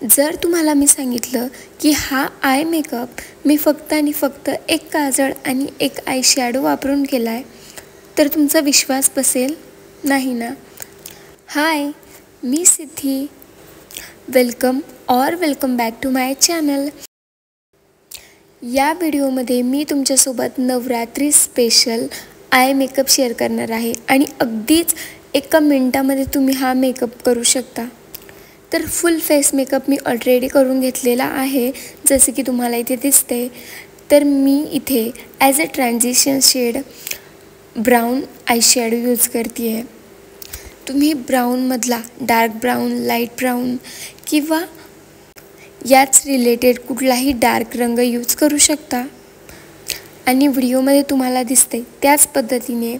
जर तुम्हाला मी सांगितलं की हा आय मेकअप मी फक्त आणि फक्त एक काजळ आणि एक आय शॅडो वापरून केला आहे, तर तुमचा विश्वास बसेल नाही ना? हाय, मी Siddhi. Welcome back to my channel. या व्हिडिओमध्ये मी तुमच्यासोबत Navratri special eye makeup share करणार आहे आणि अगदीच 1 मिनिटामध्ये तुम्ही हा मेकअप करू शकता. तर फुल फेस मेकअप मी ऑलरेडी करून घेतलेला आहे, जसे की तुम्हाला इथे दिसते. तर मी इथे as a transition shade brown eye shadow use करते आहे. तुम्ही ब्राऊनमधला डार्क ब्राऊन, लाईट ब्राऊन किंवा याच रिलेटेड कुठलाही डार्क रंग यूज करू शकता. आणि व्हिडिओमध्ये तुम्हाला दिसते त्याच पद्धतीने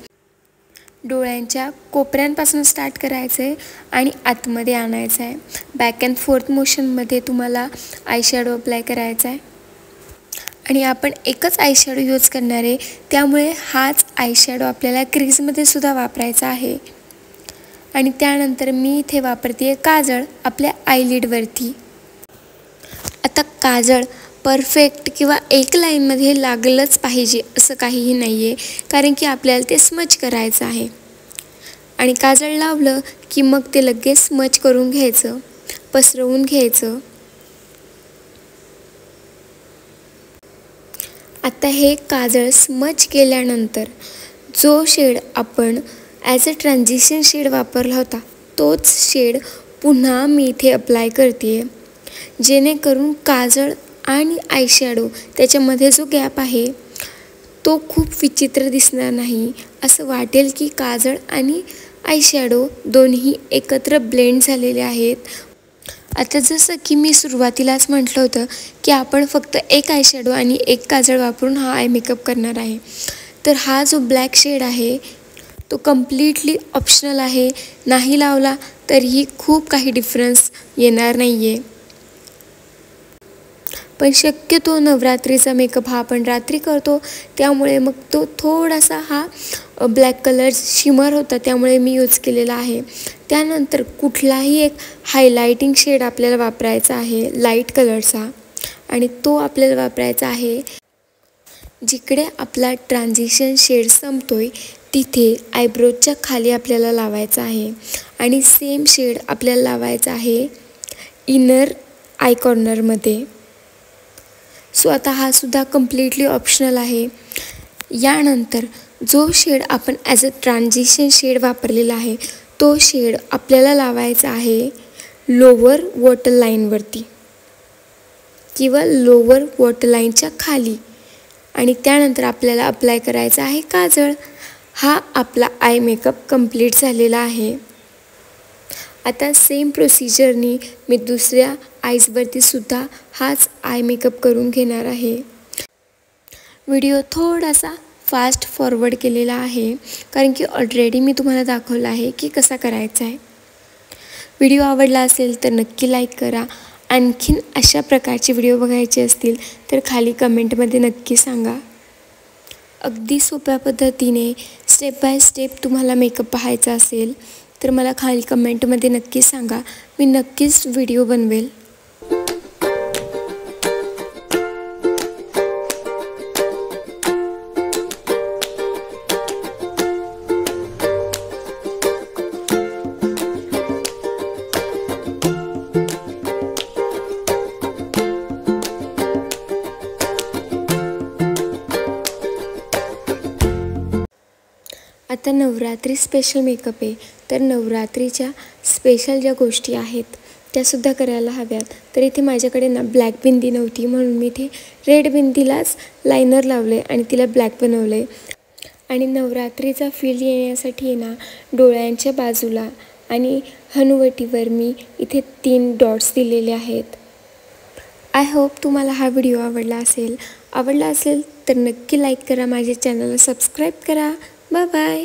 डोळ्यांच्या कोपऱ्यांपासून स्टार्ट करायचं आहे आणि आतमध्ये आणायचं आहे. बॅक अँड फोर्थ मोशनमध्ये तुम्हाला आय शॅडो अप्लाय करायचा आहे. आणि आपण एकच आय शॅडो यूज करणार आहे, त्यामुळे हाच आय शॅडो आपल्याला क्रीजमध्ये सुद्धा वापरायचा आहे. आणि त्यानंतर मी इथे वापरते आहे काजळ आपल्या आयलिडवरती. आता काजळ परफेक्ट किंवा एक लाईनमध्ये लागलंच पाहिजे असं काहीही नाही आहे, कारण की आपल्याला ते स्मच करायचं आहे. आणि काजळ लावलं की मग ते लगेच स्मच करून घ्यायचं, पसरवून घ्यायचं. आता हे काजळ स्मच केल्यानंतर जो शेड आपण ॲज अ ट्रान्झिशन शेड वापरला होता, तोच शेड पुन्हा मी इथे अप्लाय करते आहे, जेणेकरून काजळ आणि आय शॅडो त्याच्यामध्ये जो गॅप आहे तो खूप विचित्र दिसणार नाही. असं वाटेल की काजळ आणि आय शॅडो दोन्ही एकत्र ब्लेंड झालेले आहेत. आता जसं की मी सुरुवातीलाच म्हटलं होतं की आपण फक्त एक आय शॅडो आणि एक काजळ वापरून हा आय मेकअप करणार आहे. तर हा जो ब्लॅक शेड आहे तो कम्प्लिटली ऑप्शनल आहे. नाही लावला तरीही खूप काही डिफरन्स येणार नाही आहे. पण शक्यतो नवरात्रीचा मेकअप हा आपण रात्री करतो, त्यामुळे मग तो थोडासा हा ब्लॅक कलर शिमर होता, त्यामुळे मी यूज केलेला आहे. त्यानंतर कुठलाही एक हायलायटिंग शेड आपल्याला वापरायचा आहे लाईट कलरचा, आणि तो आपल्याला वापरायचा आहे जिकडे आपला ट्रान्झिशन शेड संपतोय तिथे आयब्रोजच्या खाली आपल्याला लावायचा आहे. आणि सेम शेड आपल्याला लावायचा आहे इनर आय कॉर्नरमध्ये. सो आता हा सुद्धा कम्प्लिटली ऑप्शनल आहे. यानंतर जो शेड आपण ॲज अ ट्रान्झिशन शेड वापरलेला आहे तो शेड आपल्याला लावायचा आहे लोअर वॉटरलाईनवरती किंवा लोअर वॉटरलाईनच्या खाली. आणि त्यानंतर आपल्याला अप्लाय करायचा आहे काजळ. हा आपला आय मेकअप कंप्लीट झालेला आहे. आता सेम प्रोसिजरनी मी दुसऱ्या आईजवरती सुद्धा हाच आय मेकअप करून घेणार आहे. व्हिडिओ थोडासा फास्ट फॉरवर्ड केलेला आहे, कारण की ऑलरेडी मी तुम्हाला दाखवलं आहे की कसा करायचा आहे. व्हिडिओ आवडला असेल तर नक्की लाईक करा. आणखीन अशा प्रकारचे व्हिडिओ बघायचे असतील तर खाली कमेंटमध्ये नक्की सांगा. अगदी सोप्या पद्धतीने स्टेप बाय स्टेप तुम्हाला मेकअप पाहायचा असेल तर मला खाली कमेंटमध्ये नक्की सांगा. मी नक्कीच व्हिडिओ बनवेल. आता नवरात्री स्पेशल मेकअप आहे, तर नवरात्रीच्या स्पेशल ज्या गोष्टी आहेत त्यासुद्धा करायला हव्यात. तर इथे माझ्याकडे ना ब्लॅक बिंदी नव्हती, म्हणून मी इथे रेड बिंदीलाच लायनर लावले आणि तिला ब्लॅक बनवले. आणि नवरात्रीचा फील येण्यासाठी आहे ना डोळ्यांच्या बाजूला आणि हनुवटीवर मी इथे 3 डॉट्स दिलेले आहेत. आय होप तुम्हाला हा व्हिडिओ आवडला असेल तर नक्की लाईक करा, माझ्या चॅनलला सबस्क्राईब करा. Bye bye.